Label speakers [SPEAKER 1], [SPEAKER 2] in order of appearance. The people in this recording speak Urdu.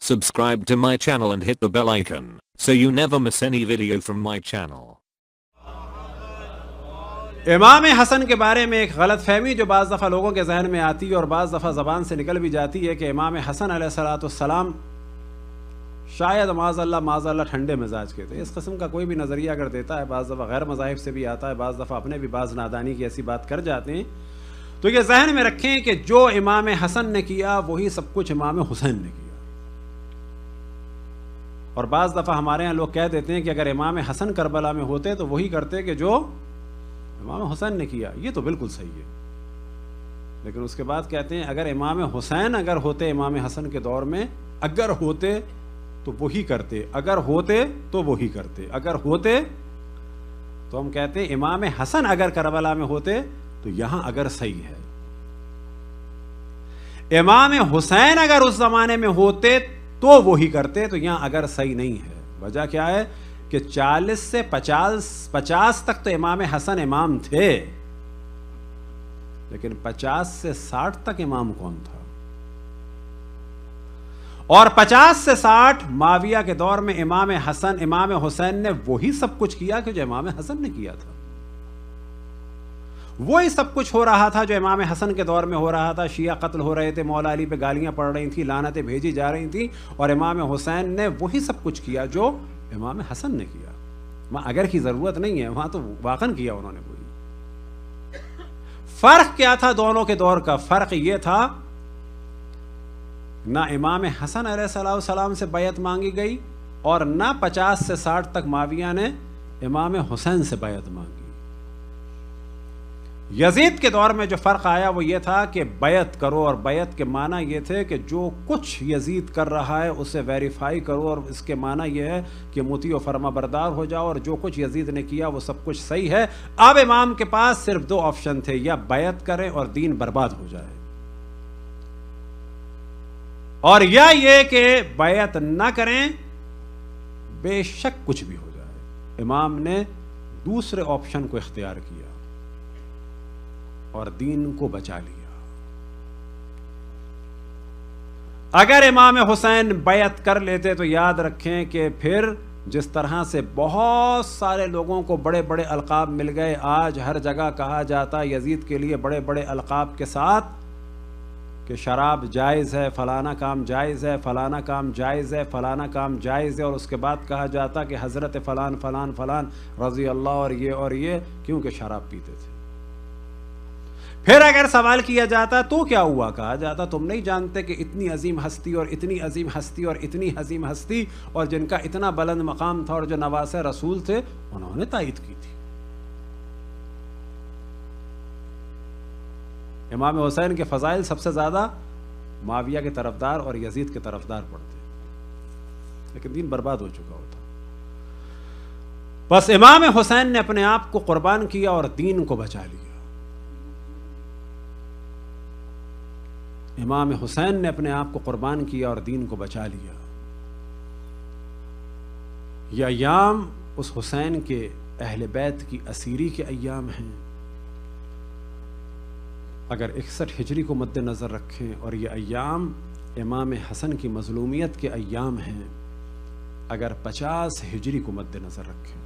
[SPEAKER 1] Subscribe to my channel and hit the bell icon so you never miss any video from my channel.
[SPEAKER 2] امام حسن کے بارے میں ایک غلط فہمی جو بعض دفعہ لوگوں کے ذہن میں آتی ہے اور بعض دفعہ زبان سے نکل بھی جاتی ہے کہ امام حسن علیہ السلام شاید معاذ اللہ ٹھنڈے مزاج کے تھے. اس قسم کا کوئی بھی نظریہ اگر دیتا ہے، بعض دفعہ غیر مذاہب سے بھی آتا ہے، بعض دفعہ اپنے بھی بعض نادانی کی ایسی بات کر جاتے ہیں، تو یہ ذہن میں رکھیں کہ جو امام حسن نے کیا وہی سب کچھ امام حسین نے کیا. اور بعض دفعہ ہمارے ہاں لوگ کہہ دیتے ہیں کہ اگر امام حسن کربلا میں ہوتے تو وہی کرتے کہ جو امام حسین نے کیا. یہ تو بالکل صحیح ہے، لیکن اس کے بعد کہتے ہیں اگر امام حسین اگر ہوتے امام حسن کے دور میں، اگر ہوتے تو وہی کرتے، اگر ہوتے تو وہی کرتے، اگر ہوتے تو ہم کہتے ہیں امام حسن اگر کربلا میں ہوتے تو یہاں اگر صحیح ہے. امام حسین اگر اس زمانے میں ہوتے تو وہی کرتے، تو یہاں اگر صحیح نہیں ہے. وجہ کیا ہے کہ 40 سے 50 تک تو امام حسن امام تھے، لیکن 50 سے 60 تک امام کون تھا؟ اور 50 سے 60 معاویہ کے دور میں امام حسین نے وہی سب کچھ کیا کہ جو امام حسن نے کیا تھا. وہی سب کچھ ہو رہا تھا جو امام حسن کے دور میں ہو رہا تھا. شیعہ قتل ہو رہے تھے، مولا علی پہ گالیاں پڑ رہی تھیں، لعنتیں بھیجی جا رہی تھیں، اور امام حسین نے وہی سب کچھ کیا جو امام حسن نے کیا. وہاں اگر کی ضرورت نہیں ہے، وہاں تو واقعاً کیا انہوں نے وہی. فرق کیا تھا دونوں کے دور کا؟ فرق یہ تھا نہ امام حسن علیہ السلام سے بیعت مانگی گئی اور نہ 50 سے 60 تک معاویہ نے امام حسین سے بیعت مانگی. یزید کے دور میں جو فرق آیا وہ یہ تھا کہ بیعت کرو، اور بیعت کے معنی یہ تھے کہ جو کچھ یزید کر رہا ہے اسے ویریفائی کرو، اور اس کے معنی یہ ہے کہ مطیع و فرما بردار ہو جاؤ، اور جو کچھ یزید نے کیا وہ سب کچھ صحیح ہے. اب امام کے پاس صرف 2 آپشن تھے، یا بیعت کریں اور دین برباد ہو جائے، اور یا یہ کہ بیعت نہ کریں بے شک کچھ بھی ہو جائے. امام نے دوسرے آپشن کو اختیار کیا اور دین کو بچا لیا. اگر امام حسین بیعت کر لیتے تو یاد رکھیں کہ پھر جس طرح سے بہت سارے لوگوں کو بڑے بڑے القاب مل گئے، آج ہر جگہ کہا جاتا یزید کے لیے بڑے بڑے القاب کے ساتھ کہ شراب جائز ہے، فلانا کام جائز ہے، فلانا کام جائز ہے، فلانا کام جائز ہے، اور اس کے بعد کہا جاتا کہ حضرت فلان فلان فلان رضی اللہ اور یہ کیونکہ شراب پیتے تھے. پھر اگر سوال کیا جاتا تو کیا ہوا؟ کہا جاتا تم نہیں جانتے کہ اتنی عظیم ہستی اور اتنی عظیم ہستی اور اتنی عظیم ہستی اور جن کا اتنا بلند مقام تھا اور جو نواسے رسول تھے انہوں نے تائید کی تھی. امام حسین کے فضائل سب سے زیادہ معاویہ کے طرفدار اور یزید کے طرفدار پڑھتے، لیکن دین برباد ہو چکا ہوتا. بس امام حسین نے اپنے آپ کو قربان کیا اور دین کو بچا لیا. امام حسین نے اپنے آپ کو قربان کیا اور دین کو بچا لیا. یہ ایام اس حسین کے اہل بیت کی اسیری کے ایام ہیں. اگر 61 ہجری کو مد نظر رکھیں اور یہ ایام امام حسن کی مظلومیت کے ایام ہیں، اگر 50 ہجری کو مد نظر رکھیں